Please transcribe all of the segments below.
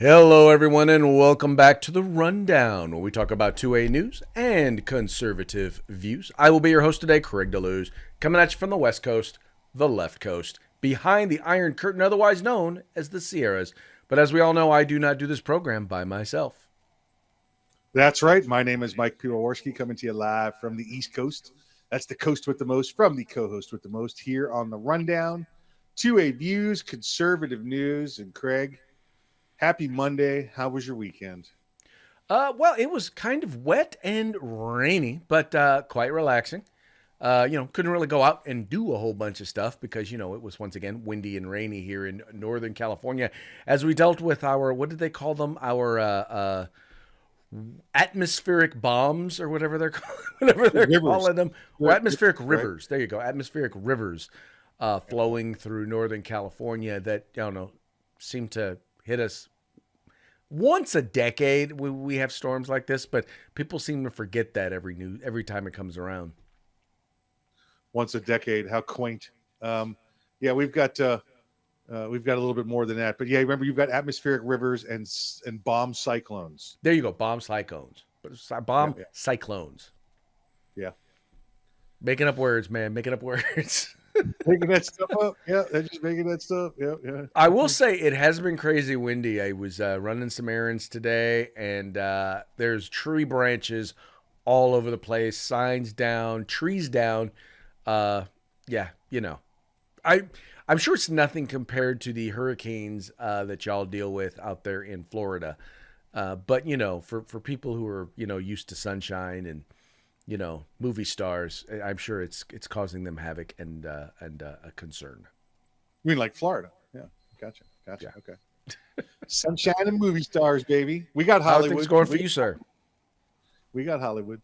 Hello, everyone, and welcome back to the Rundown, where we talk about 2A news and conservative views. I will be your host today, Craig DeLuz, coming at you from the West Coast, the left coast, behind the Iron Curtain, otherwise known as the Sierras. But as we all know, I do not do this program by myself. That's right. My name is Mike Piwowarski, coming to you live from the East Coast. That's the coast with the most, from the co-host with the most, here on the Rundown. 2A views, conservative news, and Craig, happy Monday. How was your weekend? Well, it was kind of wet and rainy, but quite relaxing. Couldn't really go out and do a whole bunch of stuff because, it was once again windy and rainy here in Northern California as we dealt with our, what did they call them? Our atmospheric bombs or whatever they're calling them. Or atmospheric rivers. There you go. Atmospheric rivers flowing through Northern California that, seem to hit us once a decade. We have storms like this, but people seem to forget that every time it comes around. Once a decade, how quaint. We've got a little bit more than that, but remember, you've got atmospheric rivers and bomb cyclones. There you go, bomb cyclones, cyclones. Yeah, making up words, man, making up words. Making that stuff up. Yeah, they're just making that stuff. Yeah. I will say it has been crazy windy. I was running some errands today, and there's tree branches all over the place, signs down, trees down. I'm sure it's nothing compared to the hurricanes that y'all deal with out there in Florida. But for people who are used to sunshine and movie stars, I'm sure it's causing them havoc and a concern. You mean like Florida? Yeah, gotcha. Yeah. Okay. Sunshine and movie stars, baby. We got Hollywood. How are things going for you, sir? We got Hollywood.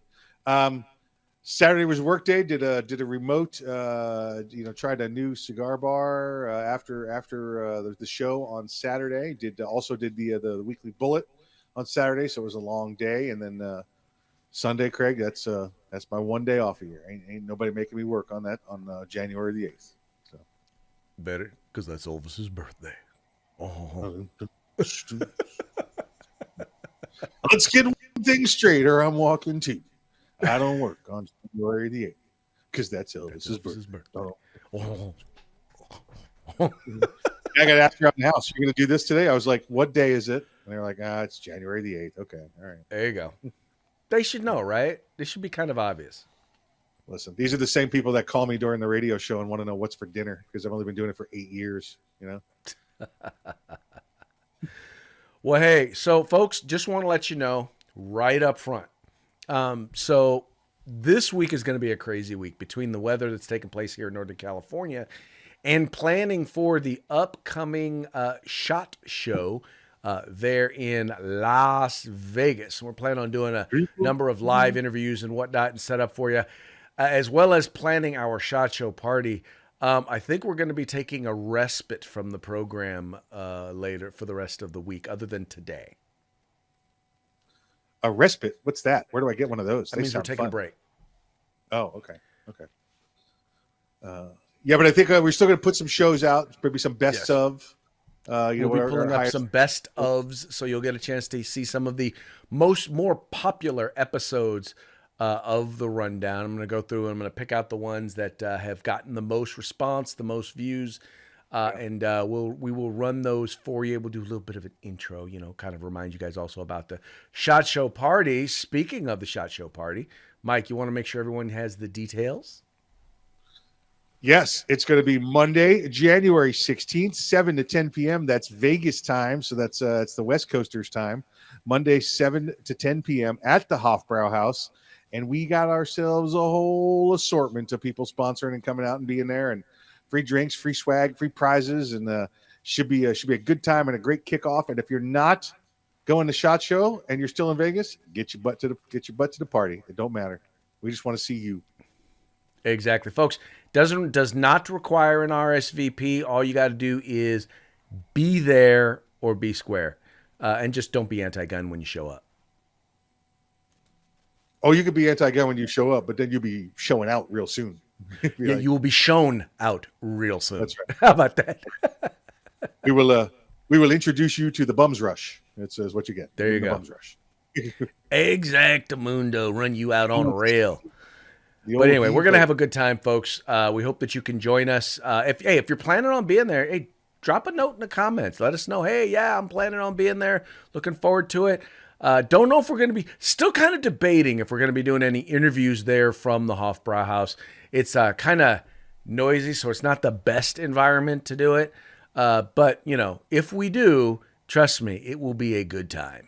Saturday was work day. Did a remote. Tried a new cigar bar after the show on Saturday. Did the weekly bullet on Saturday. So it was a long day, and then Sunday, Craig. That's my one day off a year. Ain't nobody making me work on that on January the 8th. So better because that's Elvis's birthday. Oh. Let's get one thing straight, or I'm walking too. I don't work on January the 8th because that's Elvis's birthday. Oh. I got to ask around the house, you're going to do this today? I was like, what day is it? And they're like, it's January the 8th. Okay. All right. There you go. They should know, right? They should be kind of obvious. Listen, these are the same people that call me during the radio show and want to know what's for dinner because I've only been doing it for 8 years, Well, hey, so folks, just want to let you know right up front. So this week is going to be a crazy week between the weather that's taking place here in Northern California and planning for the upcoming SHOT Show there in Las Vegas. We're planning on doing a number of live interviews and whatnot and set up for you, as well as planning our SHOT Show party. I think we're going to be taking a respite from the program later for the rest of the week, other than today. A respite? What's that? Where do I get one of those? That means we're taking a break. Oh, okay. But I think we're still going to put some shows out, maybe some best of. We'll be pulling up some best ofs, so you'll get a chance to see some of the more popular episodes of the Rundown. I'm going to go through and I'm going to pick out the ones that have gotten the most response, the most views, and we will run those for you. We'll do a little bit of an intro, kind of remind you guys also about the SHOT Show party. Speaking of the SHOT Show party, Mike, you want to make sure everyone has the details? Yes, it's going to be Monday, January 16th, 7 to 10 p.m. That's Vegas time, so that's it's the West Coasters time. Monday, 7 to 10 p.m. at the Hofbrauhaus. And we got ourselves a whole assortment of people sponsoring and coming out and being there, and free drinks, free swag, free prizes, and should be a good time and a great kickoff. And if you're not going to SHOT Show and you're still in Vegas, get your butt to the party. It don't matter. We just want to see you. Exactly, folks. Does not require an RSVP. All you got to do is be there or be square, and just don't be anti-gun when you show up. Oh, you could be anti-gun when you show up, but then you'll be showing out real soon. Yeah, like, you will be shown out real soon. That's right. How about that? We will introduce you to the Bums Rush. It's what you get. There you in the go. Bum's Rush. Exactamundo, run you out on a rail. The But anyway, old we're gonna Evo. have a good time, folks. We hope that you can join us. If you're planning on being there, hey, drop a note in the comments. Let us know. Hey, yeah, I'm planning on being there. Looking forward to it. Don't know if we're gonna be still kind of debating if we're gonna be doing any interviews there from the Hofbrauhaus. It's kind of noisy, so it's not the best environment to do it. But if we do, trust me, it will be a good time.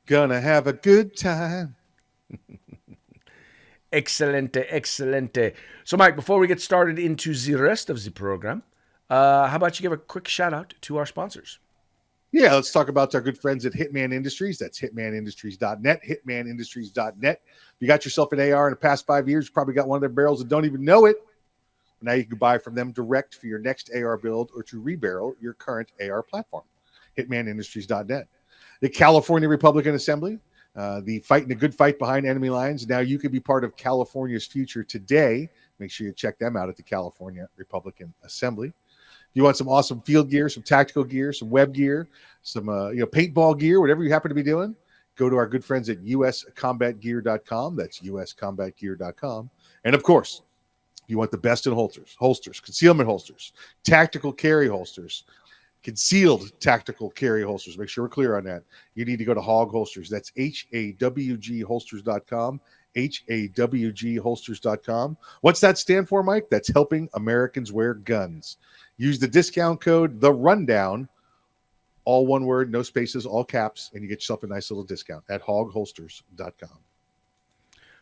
Gonna have a good time. Excelente, excelente. So, Mike, before we get started into the rest of the program, how about you give a quick shout out to our sponsors? Yeah, let's talk about our good friends at Hitman Industries. That's hitmanindustries.net, hitmanindustries.net. If you got yourself an AR in the past 5 years, you probably got one of their barrels and don't even know it. Now you can buy from them direct for your next AR build or to rebarrel your current AR platform. Hitmanindustries.net. The California Republican Assembly, the fighting a good fight behind enemy lines. Now you can be part of California's future today. Make sure you check them out at the California Republican Assembly. If you want some awesome field gear, some tactical gear, some web gear, some paintball gear, whatever you happen to be doing, go to our good friends at uscombatgear.com. That's uscombatgear.com. And of course, if you want the best in holsters, concealment holsters, tactical carry holsters, concealed tactical carry holsters. Make sure we're clear on that. You need to go to Hog Holsters. That's HAWGholsters.com. HAWGholsters.com. What's that stand for, Mike? That's helping Americans wear guns. Use the discount code The Rundown, all one word, no spaces, all caps, and you get yourself a nice little discount at hogholsters.com.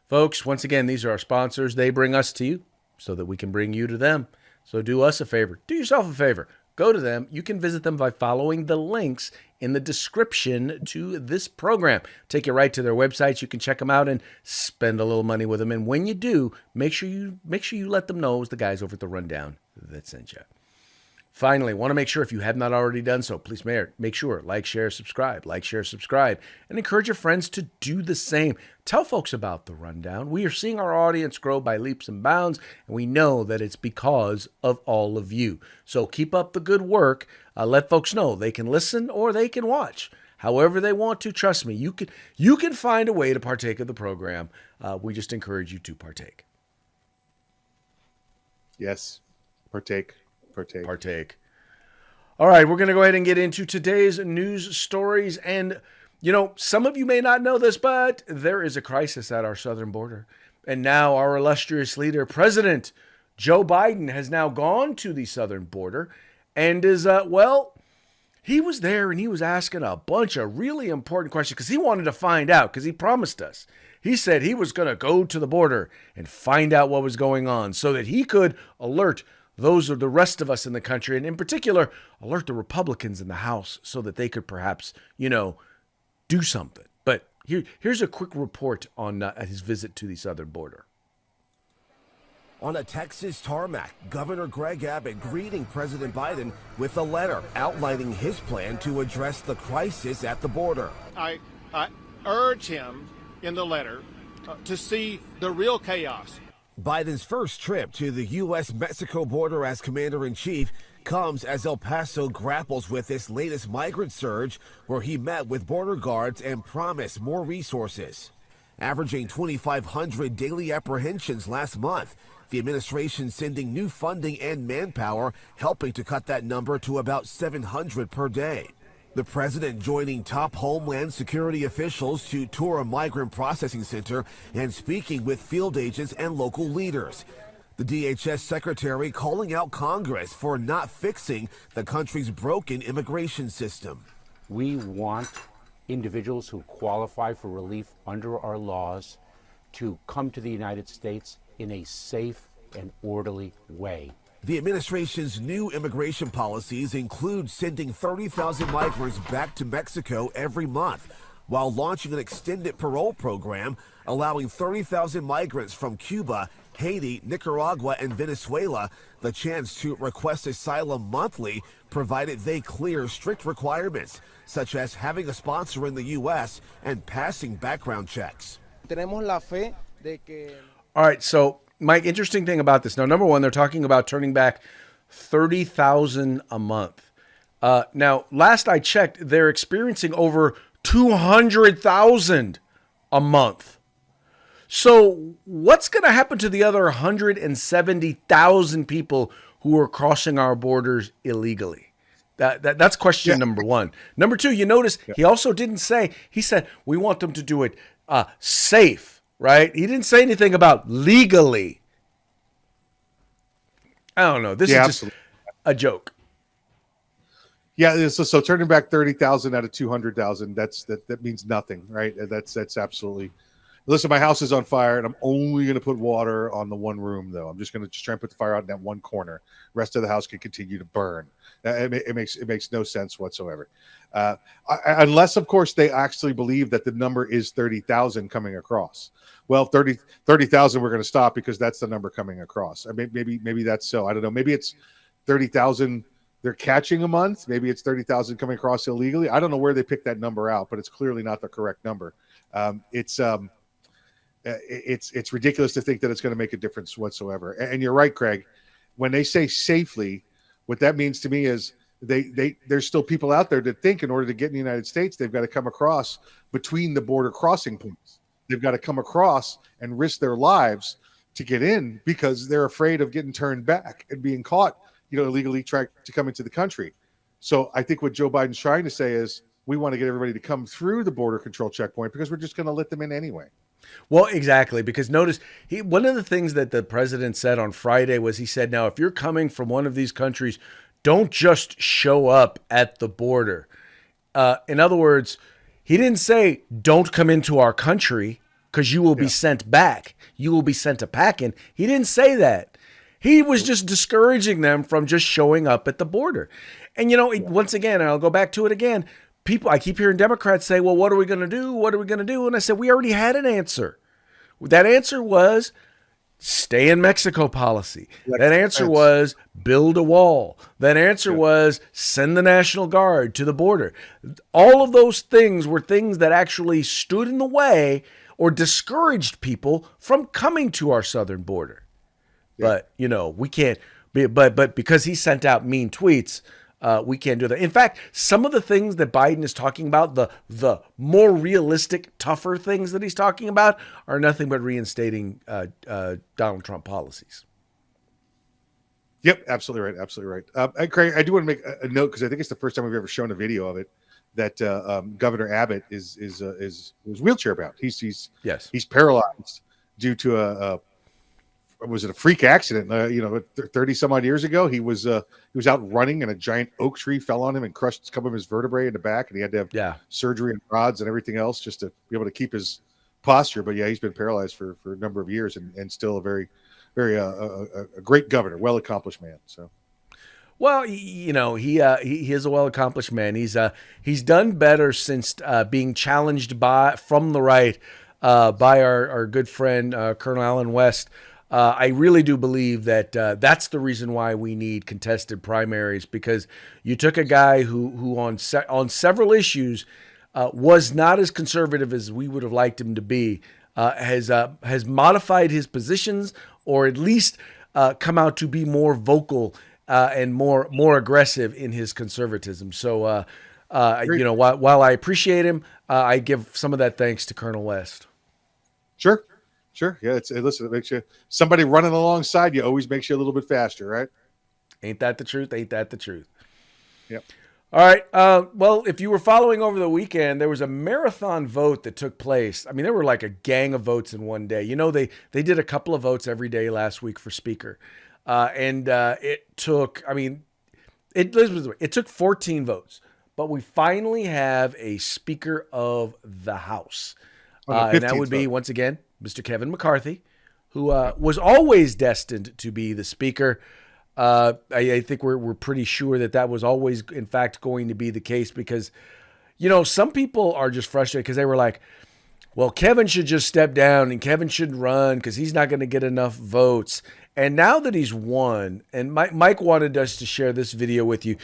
Folks, once again, these are our sponsors. They bring us to you so that we can bring you to them. So do us a favor. Do yourself a favor. Go to them. You can visit them by following the links in the description to this program. Take you right to their websites. You can check them out and spend a little money with them. And when you do, make sure you let them know it was the guys over at the Rundown that sent you. Finally, want to make sure if you have not already done so, please make sure, like, share, subscribe, and encourage your friends to do the same. Tell folks about the Rundown. We are seeing our audience grow by leaps and bounds, and we know that it's because of all of you. So keep up the good work. Let folks know they can listen or they can watch. However they want to. Trust me, you can find a way to partake of the program. We just encourage you to partake. Yes, partake. All right, we're going to go ahead and get into today's news stories. And, some of you may not know this, but there is a crisis at our southern border. And now our illustrious leader, President Joe Biden, has now gone to the southern border and is, he was there and he was asking a bunch of really important questions because he wanted to find out, because he promised us. He said he was going to go to the border and find out what was going on so that he could alert those are the rest of us in the country, and in particular, alert the Republicans in the House so that they could perhaps, do something. But here's a quick report on his visit to the southern border. On a Texas tarmac, Governor Greg Abbott greeting President Biden with a letter outlining his plan to address the crisis at the border. I urge him in the letter to see the real chaos. Biden's first trip to the U.S.-Mexico border as commander-in-chief comes as El Paso grapples with this latest migrant surge, where he met with border guards and promised more resources. Averaging 2,500 daily apprehensions last month, the administration sending new funding and manpower, helping to cut that number to about 700 per day. The president joining top Homeland Security officials to tour a migrant processing center and speaking with field agents and local leaders. The DHS secretary calling out Congress for not fixing the country's broken immigration system. We want individuals who qualify for relief under our laws to come to the United States in a safe and orderly way. The administration's new immigration policies include sending 30,000 migrants back to Mexico every month, while launching an extended parole program allowing 30,000 migrants from Cuba, Haiti, Nicaragua, and Venezuela the chance to request asylum monthly, provided they clear strict requirements, such as having a sponsor in the U.S. and passing background checks. All right, so Mike, interesting thing about this. Now, number one, they're talking about turning back 30,000 a month. Now, last I checked, they're experiencing over 200,000 a month. So what's going to happen to the other 170,000 people who are crossing our borders illegally? That's question number one. Number two, you notice he also didn't say, he said, we want them to do it safe, right? He didn't say anything about legally. I don't know. This is just a joke. Yeah, so turning back 30,000 out of 200,000, that means nothing, right? That's absolutely. Listen, my house is on fire, and I'm only going to put water on the one room, though. I'm just going to try and put the fire out in that one corner. Rest of the house can continue to burn. It makes no sense whatsoever, unless, of course, they actually believe that the number is 30,000 coming across. Well, 30,000 we're going to stop because that's the number coming across. I mean, maybe that's so. I don't know. Maybe it's 30,000 they're catching a month. Maybe it's 30,000 coming across illegally. I don't know where they picked that number out, but it's clearly not the correct number. It's ridiculous to think that it's going to make a difference whatsoever. And you're right, Craig. When they say safely, what that means to me is there's still people out there that think in order to get in the United States, they've got to come across between the border crossing points. They've got to come across and risk their lives to get in because they're afraid of getting turned back and being caught, illegally trying to come into the country. So I think what Joe Biden's trying to say is we want to get everybody to come through the border control checkpoint because we're just going to let them in anyway. Well, exactly, because notice one of the things that the president said on Friday was he said, now, if you're coming from one of these countries, don't just show up at the border. In other words, he didn't say don't come into our country because you will be sent back. You will be sent a packing. He didn't say that. He was just discouraging them from just showing up at the border. And, once again, and I'll go back to it again, I keep hearing Democrats say, well, what are we going to do? What are we going to do? And I said, we already had an answer. That answer was stay in Mexico policy. That answer was build a wall. That answer was send the National Guard to the border. All of those things were things that actually stood in the way or discouraged people from coming to our southern border. But, we can't be, but because he sent out mean tweets, we can't do that. In fact, some of the things that Biden is talking about, the more realistic, tougher things that he's talking about are nothing but reinstating Donald Trump policies. Yep, absolutely right. Absolutely right. Craig, I do want to make a note because I think it's the first time we've ever shown a video of it that Governor Abbott is wheelchair bound. He's paralyzed due to a freak accident? 30 some odd years ago, he was out running and a giant oak tree fell on him and crushed a couple of his vertebrae in the back, and he had to have surgery and rods and everything else just to be able to keep his posture. But he's been paralyzed for a number of years and still a very, very a great governor, well accomplished man. So. Well, he is a well-accomplished man. He's done better since being challenged from the right by our good friend Colonel Allen West. I really do believe that that's the reason why we need contested primaries, because you took a guy who on several issues was not as conservative as we would have liked him to be, has modified his positions, or at least come out to be more vocal and more aggressive in his conservatism. So, while I appreciate him, I give some of that thanks to Colonel West. Sure. Yeah. Listen, it makes you somebody running alongside you always makes you a little bit faster, right? Ain't that the truth? Yep. All right. Well, if you were following over the weekend, there was a marathon vote that took place. I mean, there were like a gang of votes in one day. They did a couple of votes every day last week for speaker. It took 14 votes, but we finally have a Speaker of the House. And that would be, once again, Mr. Kevin McCarthy, who was always destined to be the Speaker. I think we're pretty sure that was always, in fact, going to be the case because, some people are just frustrated because they were like, well, Kevin should just step down and Kevin shouldn't run because he's not going to get enough votes. And now that he's won, and Mike wanted us to share this video with you,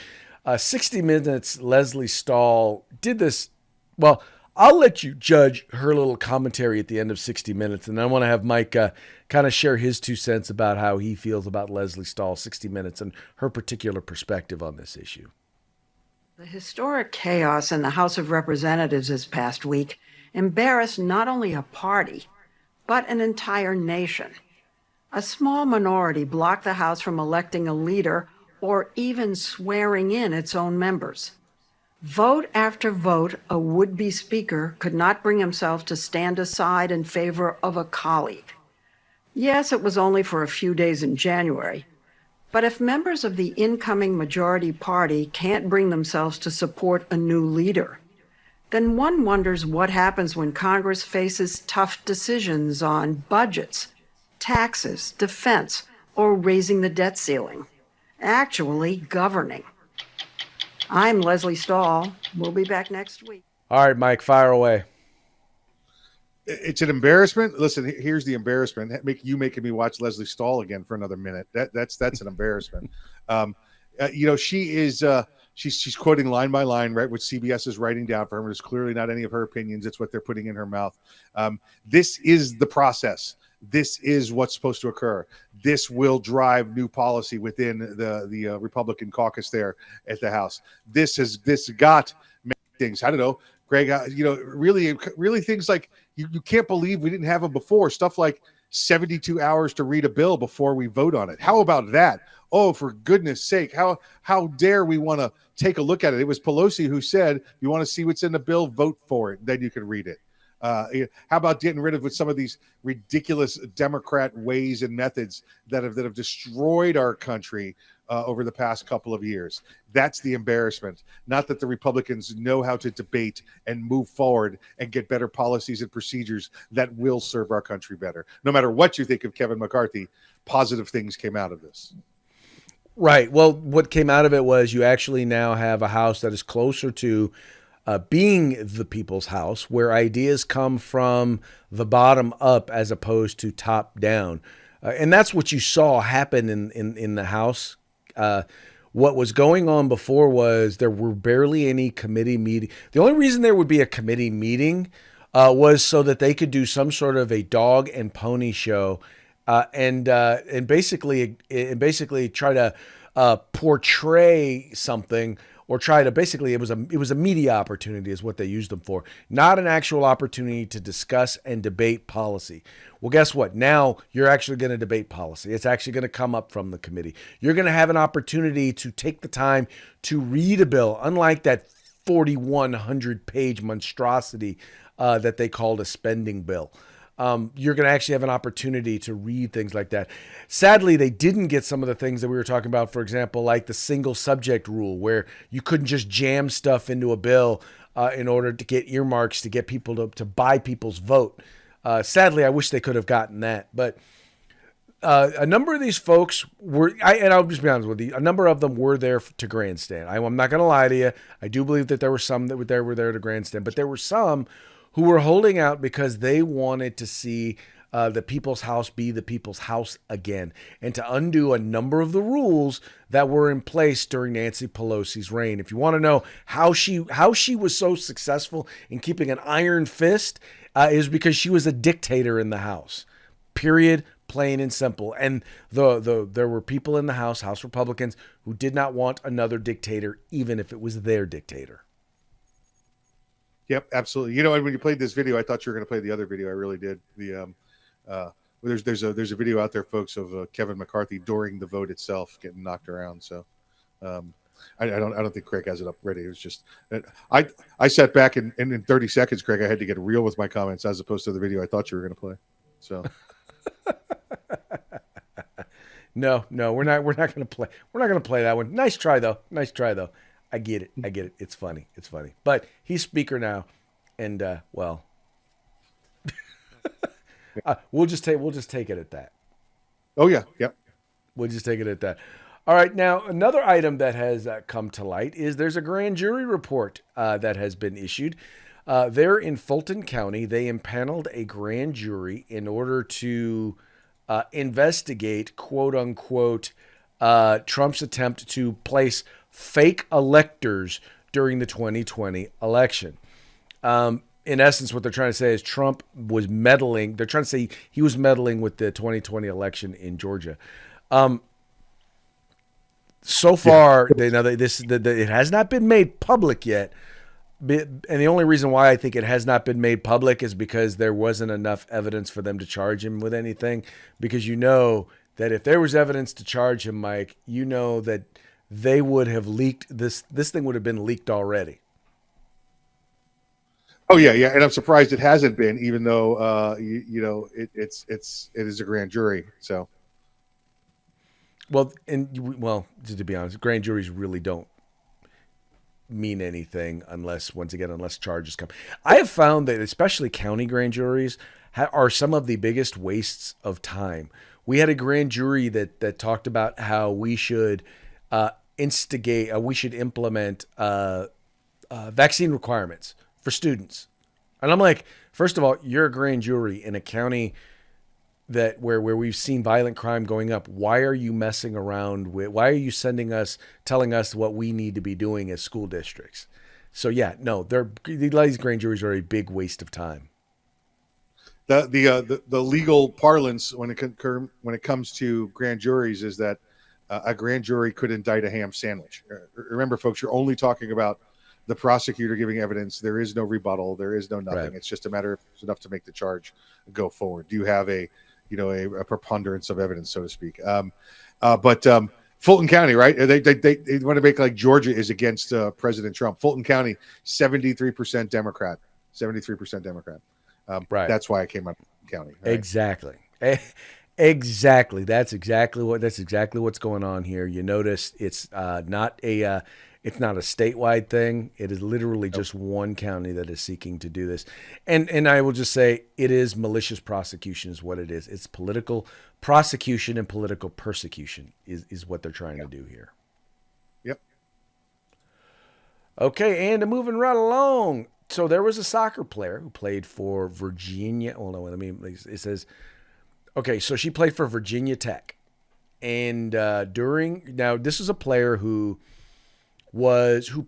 60 Minutes, Leslie Stahl did this. Well, I'll let you judge her little commentary at the end of 60 Minutes, and I want to have Mike kind of share his 2 cents about how he feels about Leslie Stahl, 60 Minutes, and her particular perspective on this issue. The historic chaos in the House of Representatives this past week embarrassed not only a party, but an entire nation. A small minority blocked the House from electing a leader or even swearing in its own members. Vote after vote, a would-be speaker could not bring himself to stand aside in favor of a colleague. Yes, it was only for a few days in January, but if members of the incoming majority party can't bring themselves to support a new leader, then one wonders what happens when Congress faces tough decisions on budgets, taxes, defense, or raising the debt ceiling. Actually, governing. I'm Leslie Stahl. We'll be back next week. All right, Mike, fire away. It's an embarrassment. Listen, here's the embarrassment. You making me watch Leslie Stahl again for another minute. That's an embarrassment. She is she's quoting line by line, right, what CBS is writing down for her. It's clearly not any of her opinions. It's what they're putting in her mouth. This is the process. This is what's supposed to occur. This will drive new policy within the Republican caucus there at the House. This got many things. I don't know, Greg. Really things like you can't believe we didn't have them before. Stuff like 72 hours to read a bill before we vote on it. How about that? Oh, for goodness sake! How dare we want to take a look at it? It was Pelosi who said, "You want to see what's in the bill? Vote for it. Then you can read it." How about getting rid of some of these ridiculous Democrat ways and methods that have destroyed our country over the past couple of years? That's the embarrassment. Not that the Republicans know how to debate and move forward and get better policies and procedures that will serve our country better. No matter what you think of Kevin McCarthy, positive things came out of this. Right. Well, what came out of it was you actually now have a House that is closer to being the people's house, where ideas come from the bottom up as opposed to top down. And that's what you saw happen in the House. What was going on before was there were barely any committee meeting. The only reason there would be a committee meeting was so that they could do some sort of a dog and pony show and basically try to portray something, or try to basically it was a media opportunity is what they used them for, not an actual opportunity to discuss and debate policy. Well, guess what? Now you're actually going to debate policy. It's actually going to come up from the committee. You're going to have an opportunity to take the time to read a bill, unlike that 4,100-page monstrosity that they called a spending bill. You're going to actually have an opportunity to read things like that. Sadly, they didn't get some of the things that we were talking about, for example, like the single subject rule, where you couldn't just jam stuff into a bill in order to get earmarks to get people to buy people's vote. Sadly, I wish they could have gotten that. But a number of these folks were, and I'll just be honest with you, a number of them were there to grandstand. I'm not going to lie to you. I do believe that there were some that were there to grandstand, but there were some who were holding out because they wanted to see the people's house be the people's house again, and to undo a number of the rules that were in place during Nancy Pelosi's reign. If you want to know how she was so successful in keeping an iron fist, is because she was a dictator in the House. Period. Plain and simple. And there were people in the House Republicans, who did not want another dictator, even if it was their dictator. Yep, absolutely. You know, and when you played this video, I thought you were going to play the other video. I really did. There's a video out there, folks, of Kevin McCarthy during the vote itself getting knocked around. So I don't think Craig has it up ready. It was just I sat back and in 30 seconds, Craig, I had to get real with my comments as opposed to the video I thought you were going to play. So No, we're not going to play. We're not going to play that one. Nice try though. I get it. It's funny. But he's speaker now, and well, we'll just take it at that. Oh yeah, yep. We'll just take it at that. All right. Now, another item that has come to light is there's a grand jury report that has been issued. There in Fulton County, they impaneled a grand jury in order to investigate, quote unquote, Trump's attempt to place fake electors during the 2020 election. In essence, what they're trying to say is Trump was meddling. They're trying to say he was meddling with the 2020 election in Georgia. So far, it has not been made public yet. And the only reason why I think it has not been made public is because there wasn't enough evidence for them to charge him with anything. Because you know that if there was evidence to charge him, Mike, you know that they would have leaked this. This thing would have been leaked already. Oh yeah, yeah, and I'm surprised it hasn't been, even though it is a grand jury. So, well, to be honest, grand juries really don't mean anything unless charges come. I have found that especially county grand juries are some of the biggest wastes of time. We had a grand jury that talked about how we should we should implement vaccine requirements for students. And I'm like, first of all, you're a grand jury in a county where we've seen violent crime going up. Why are you messing around why are you telling us what we need to be doing as school districts? So yeah, no, these grand juries are a big waste of time. The legal parlance when it comes to grand juries is that a grand jury could indict a ham sandwich. Remember, folks, you're only talking about the prosecutor giving evidence. There is no rebuttal. There is no nothing. Right. It's just a matter of there's enough to make the charge go forward. Do you have a preponderance of evidence, so to speak? But Fulton County, right? They want to make like Georgia is against President Trump. Fulton County, 73% Democrat. 73% Democrat. Right. That's why I came up with county. Right? Exactly. Exactly. That's exactly what's going on here. You notice it's not a statewide thing. It is literally just one county that is seeking to do this. And I will just say it is malicious prosecution is what it is. It's political prosecution and political persecution is what they're trying to do here. Yep. Okay, and moving right along. So there was a soccer player who played for Virginia. Oh, no, it says, okay, so she played for Virginia Tech. And this is a player who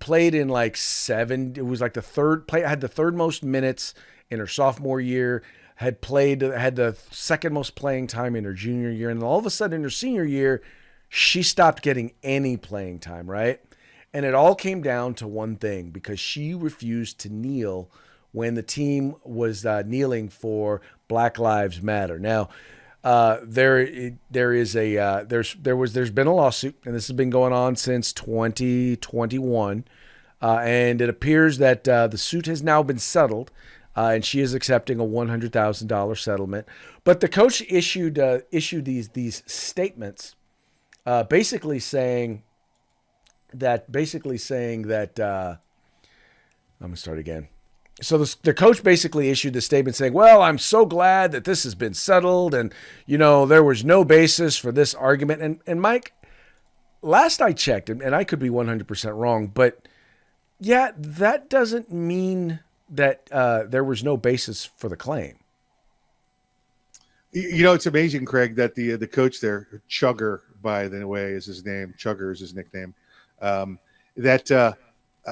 played in like it was like had the third most minutes in her sophomore year, had the second most playing time in her junior year. And all of a sudden in her senior year, she stopped getting any playing time, right? And it all came down to one thing, because she refused to kneel when the team was kneeling for Black Lives Matter. Now, there's been a lawsuit, and this has been going on since 2021, and it appears that the suit has now been settled, and she is accepting a $100,000 settlement. But the coach issued these statements, basically saying that I'm gonna start again. So the coach basically issued the statement saying, well, I'm so glad that this has been settled, and there was no basis for this argument. And Mike, last I checked, and I could be 100% wrong, but yeah, that doesn't mean that there was no basis for the claim. It's amazing, Craig, that the coach there, Chugger, by the way, is his name. Chugger is his nickname. That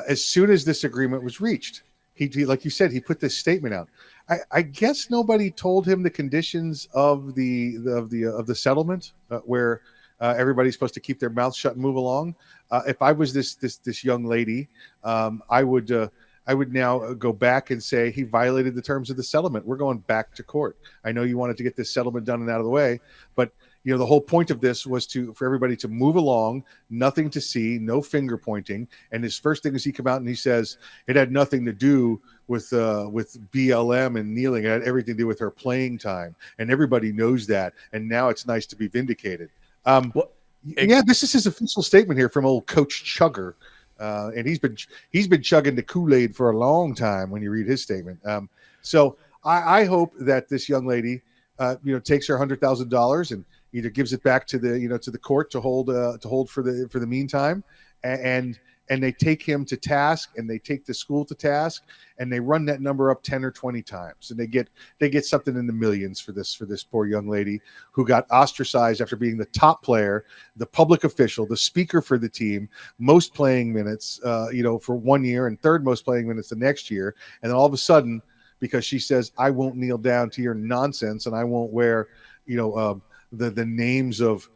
as soon as this agreement was reached, he like you said, he put this statement out. I guess nobody told him the conditions of the settlement, where everybody's supposed to keep their mouth shut and move along. If I was this young lady, I would now go back and say he violated the terms of the settlement. We're going back to court. I know you wanted to get this settlement done and out of the way, but the whole point of this was for everybody to move along, nothing to see, no finger pointing. And his first thing is he come out and he says it had nothing to do with BLM and kneeling. It had everything to do with her playing time, and everybody knows that. And now it's nice to be vindicated. This is his official statement here from old Coach Chugger, and he's been chugging the Kool-Aid for a long time. When you read his statement, so I hope that this young lady, takes her $100,000 and either gives it back to the court to hold for the meantime, and they take him to task, and they take the school to task, and they run that number up 10 or 20 times, and they get something in the millions for this poor young lady who got ostracized after being the top player, the public official, the speaker for the team, most playing minutes for 1 year, and third most playing minutes the next year, and then all of a sudden, because she says I won't kneel down to your nonsense, and I won't wear the names of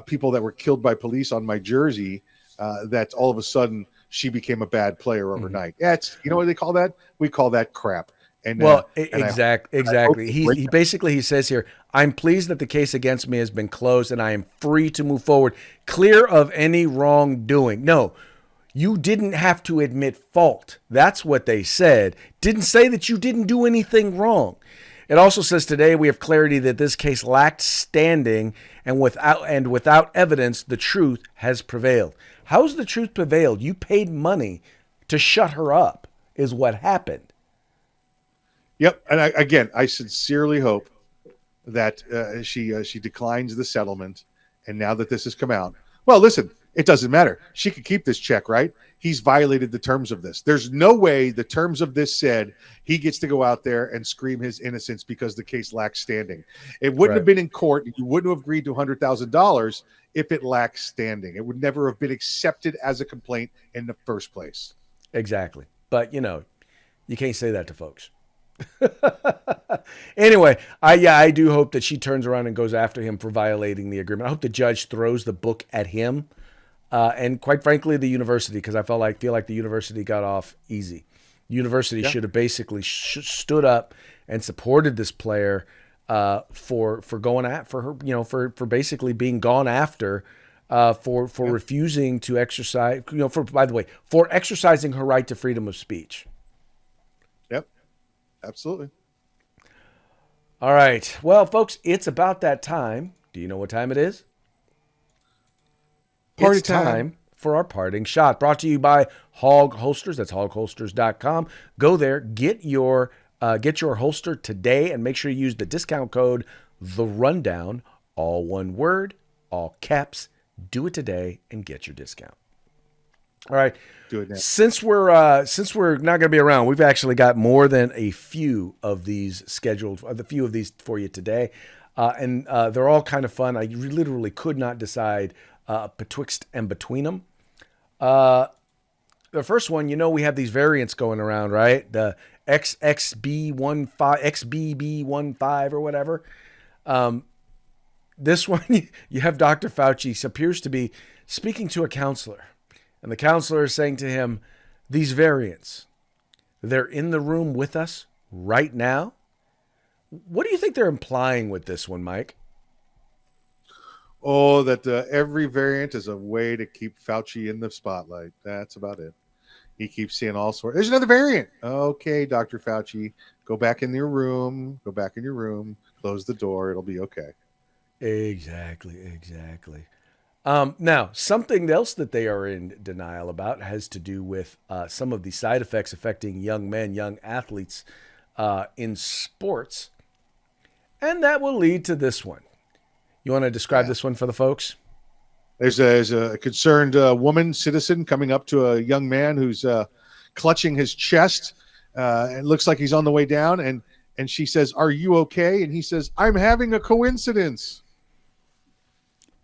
people that were killed by police on my jersey, that all of a sudden she became a bad player overnight. That's, you know what they call that? We call that crap. And Well, and exactly. He basically says here, I'm pleased that the case against me has been closed and I am free to move forward, clear of any wrongdoing. No, you didn't have to admit fault. That's what they said. Didn't say that you didn't do anything wrong. It also says today we have clarity that this case lacked standing and without evidence, the truth has prevailed. How's the truth prevailed? You paid money to shut her up is what happened. Yep. And I sincerely hope that she declines the settlement. And now that this has come out, well, listen, it doesn't matter. She could keep this check, right? He's violated the terms of this. There's no way the terms of this said he gets to go out there and scream his innocence because the case lacks standing. It wouldn't have been in court. You wouldn't have agreed to $100,000 if it lacked standing. It would never have been accepted as a complaint in the first place. Exactly. But, you can't say that to folks. Anyway, I do hope that she turns around and goes after him for violating the agreement. I hope the judge throws the book at him, and quite frankly, the university, because I feel like the university got off easy. The university should have basically stood up and supported this player for going at for her, for basically being gone after. For refusing to exercise, for exercising her right to freedom of speech. Yep, absolutely. All right. Well, folks, it's about that time. Do you know what time it is? Party it's time for our parting shot. Brought to you by Hog Holsters. That's hogholsters.com. Go there, get your holster today, and make sure you use the discount code The Rundown, all one word, all caps. Do it today and get your discount. All right. Do it now. Since we're not going to be around, we've actually got more than a few of these scheduled, for you today, and they're all kind of fun. I literally could not decide betwixt and between them. The first one, we have these variants going around, right? The XXB15, XBB15 or whatever. This one, you have Dr. Fauci appears to be speaking to a counselor, and the counselor is saying to him, these variants, they're in the room with us right now. What do you think they're implying with this one, Mike? Oh, that every variant is a way to keep Fauci in the spotlight. That's about it. He keeps seeing all sorts. There's another variant. Okay, Dr. Fauci, go back in your room. Close the door. It'll be okay. Exactly. Now, something else that they are in denial about has to do with some of the side effects affecting young men, young athletes in sports. And that will lead to this one. You want to describe this one for the folks? There's a concerned woman citizen coming up to a young man who's clutching his chest. It looks like he's on the way down. And she says, "Are you okay?" And he says, "I'm having a coincidence."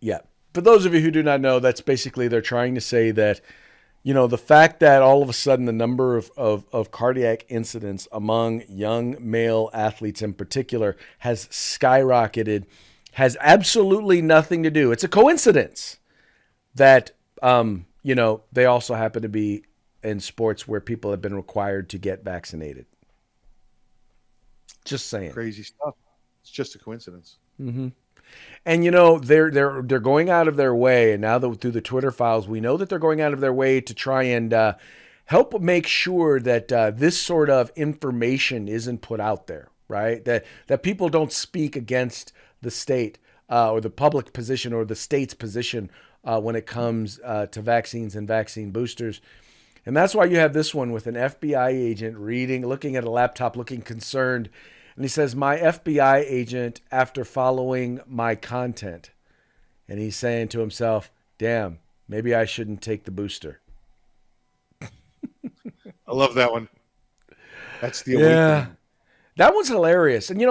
Yeah. For those of you who do not know, that's basically they're trying to say that, the fact that all of a sudden the number of cardiac incidents among young male athletes in particular has skyrocketed has absolutely nothing to do. It's a coincidence that, they also happen to be in sports where people have been required to get vaccinated. Just saying. Crazy stuff. It's just a coincidence. Mm-hmm. And they're going out of their way, and now that through the Twitter files, we know that they're going out of their way to try and help make sure that this sort of information isn't put out there, right? That people don't speak against the state or the public position or the state's position when it comes to vaccines and vaccine boosters. And that's why you have this one with an FBI agent looking at a laptop, looking concerned. And he says, "My FBI agent, after following my content," and he's saying to himself, "Damn, maybe I shouldn't take the booster." I love that one. That's the awakening. Yeah, that one's hilarious. And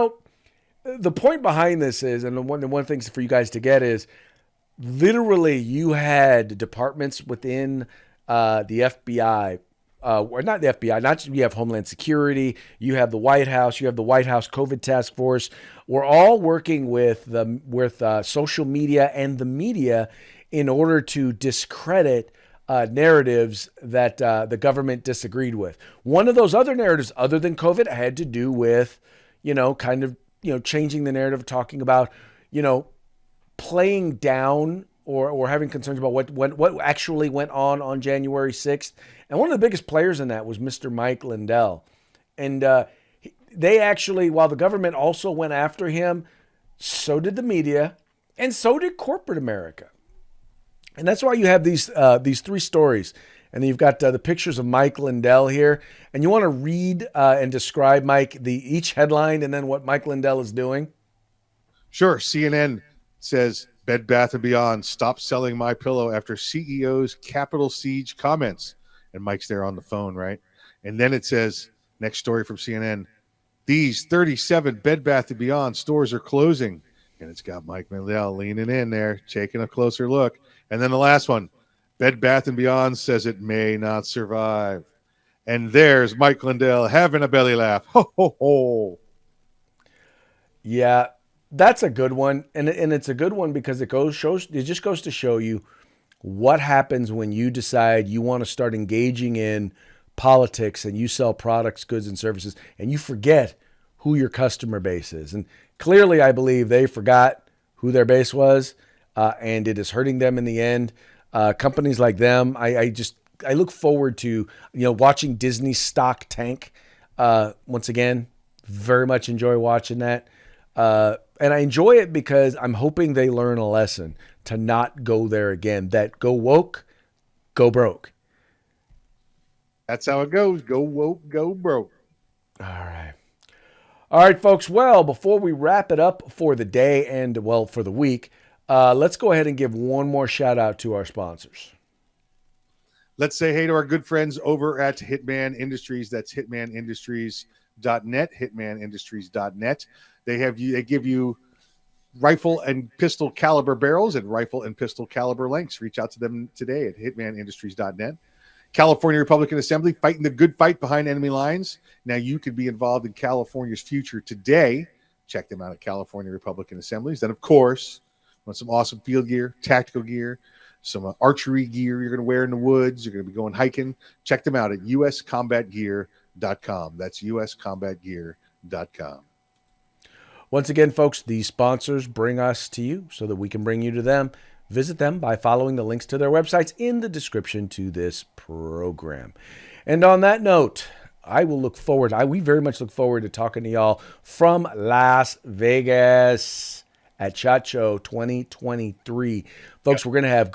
the point behind this is, and one of the things for you guys to get is, literally, you had departments within the FBI or not the FBI, not you have Homeland Security, you have the White House, you have the White House COVID task force. We're all working with social media and the media in order to discredit narratives that the government disagreed with. One of those other narratives, other than COVID, had to do with, changing the narrative, talking about, playing down or having concerns about what actually went on January 6th. And one of the biggest players in that was Mr. Mike Lindell. And they actually, while the government also went after him, so did the media, and so did corporate America. And that's why you have these three stories. And then you've got the pictures of Mike Lindell here. And you want to read and describe, Mike, each headline and then what Mike Lindell is doing? Sure. CNN says, Bed Bath & Beyond, stop selling My Pillow after CEO's Capitol Siege comments. And Mike's there on the phone, right? And then it says, next story from CNN, these 37 Bed Bath & Beyond stores are closing. And it's got Mike Lindell leaning in there, taking a closer look. And then the last one, Bed Bath & Beyond says it may not survive. And there's Mike Lindell having a belly laugh. Ho, ho, ho. Yeah, that's a good one. And it's a good one because it just goes to show you what happens when you decide you want to start engaging in politics and you sell products, goods, and services, and you forget who your customer base is. And clearly, I believe they forgot who their base was, and it is hurting them in the end. Companies like them, I look forward to watching Disney stock tank. Once again, very much enjoy watching that. And I enjoy it because I'm hoping they learn a lesson to not go there again, that go woke, go broke. That's how it goes. Go woke, go broke. All right. All right, folks. Well, before we wrap it up for the day and, for the week, let's go ahead and give one more shout out to our sponsors. Let's say hey to our good friends over at Hitman Industries. That's hitmanindustries.net, hitmanindustries.net. They give you rifle and pistol caliber barrels and rifle and pistol caliber lengths. Reach out to them today at hitmanindustries.net. California Republican Assembly, fighting the good fight behind enemy lines. Now you could be involved in California's future today. Check them out at California Republican Assemblies. Then, of course, want some awesome field gear, tactical gear, some archery gear you're going to wear in the woods. You're going to be going hiking. Check them out at uscombatgear.com. That's uscombatgear.com. Once again, folks, these sponsors bring us to you so that we can bring you to them. Visit them by following the links to their websites in the description to this program. And on that note, we very much look forward to talking to y'all from Las Vegas at SHOT Show 2023. Folks, we're going to have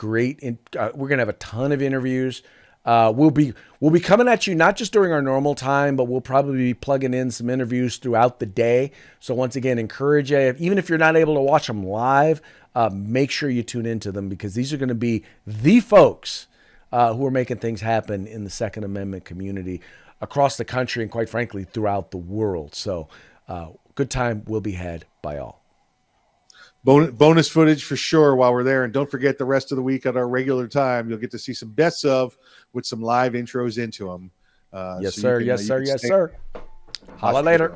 a ton of interviews. We'll be coming at you not just during our normal time, but we'll probably be plugging in some interviews throughout the day. So once again, encourage you, even if you're not able to watch them live, make sure you tune into them because these are going to be the folks who are making things happen in the Second Amendment community across the country and quite frankly throughout the world. So good time will be had by all. Bonus footage for sure while we're there. And don't forget the rest of the week at our regular time, you'll get to see some best of with some live intros into them. Yes, sir. Holla later.